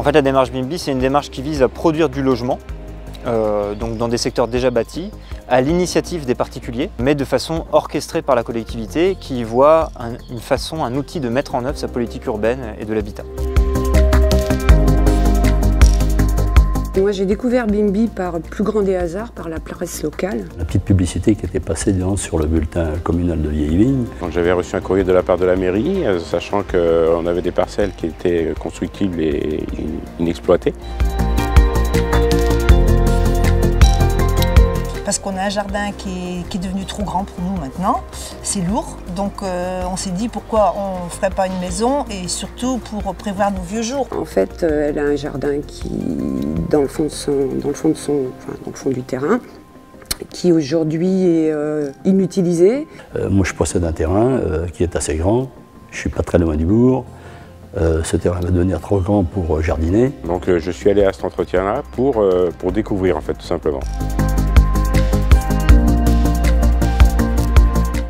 En fait, la démarche BIMBY, c'est une démarche qui vise à produire du logement, donc dans des secteurs déjà bâtis, à l'initiative des particuliers, mais de façon orchestrée par la collectivité qui y voit un outil de mettre en œuvre sa politique urbaine et de l'habitat. Moi, j'ai découvert BIMBY par le plus grand des hasards, par la presse locale. La petite publicité qui était passée sur le bulletin communal de Vieille-Vigne. J'avais reçu un courrier de la part de la mairie, sachant qu'on avait des parcelles qui étaient constructibles et inexploitées. Parce qu'on a un jardin qui est devenu trop grand pour nous maintenant, c'est lourd, donc on s'est dit pourquoi on ne ferait pas une maison et surtout pour prévoir nos vieux jours. En fait, elle a un jardin qui, dans le fond du terrain, qui aujourd'hui est inutilisé. Moi je possède un terrain qui est assez grand, je suis pas très loin du bourg. Ce terrain va devenir trop grand pour jardiner. Donc je suis allé à cet entretien-là pour découvrir en fait tout simplement.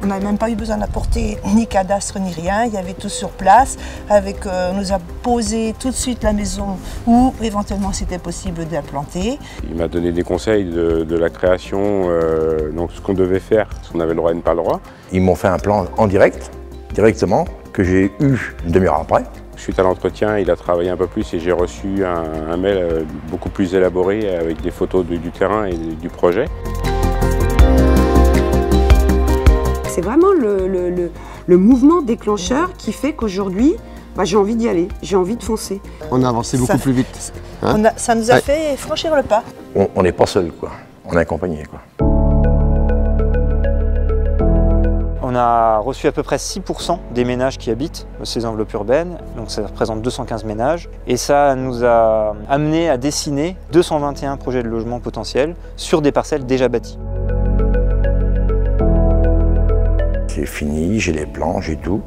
On n'a même pas eu besoin d'apporter ni cadastre ni rien, il y avait tout sur place. On nous a posé tout de suite la maison où éventuellement c'était possible d'implanter. Il m'a donné des conseils de la création, donc ce qu'on devait faire, ce qu'on avait le droit et pas le droit. Ils m'ont fait un plan en directement, que j'ai eu une demi-heure après. Suite à l'entretien, il a travaillé un peu plus et j'ai reçu un mail beaucoup plus élaboré avec des photos du terrain et du projet. C'est vraiment le mouvement déclencheur qui fait qu'aujourd'hui, j'ai envie d'y aller, j'ai envie de foncer. On a avancé beaucoup plus vite. Hein? Ça nous a fait franchir le pas. On n'est pas seul, quoi. On est accompagné, quoi. On a reçu à peu près 6% des ménages qui habitent ces enveloppes urbaines, donc ça représente 215 ménages, et ça nous a amené à dessiner 221 projets de logement potentiels sur des parcelles déjà bâties. C'est fini, j'ai les plans, j'ai tout,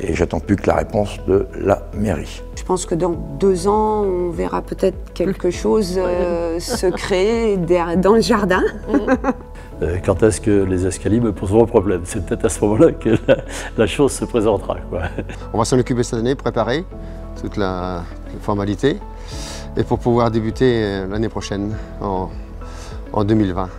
et j'attends plus que la réponse de la mairie. Je pense que dans 2 ans, on verra peut-être quelque chose se créer dans le jardin. Quand est-ce que les escaliers me poseront problème? C'est peut-être à ce moment-là que la chose se présentera, quoi. On va s'en occuper cette année, préparer toute la formalité, et pour pouvoir débuter l'année prochaine, en 2020.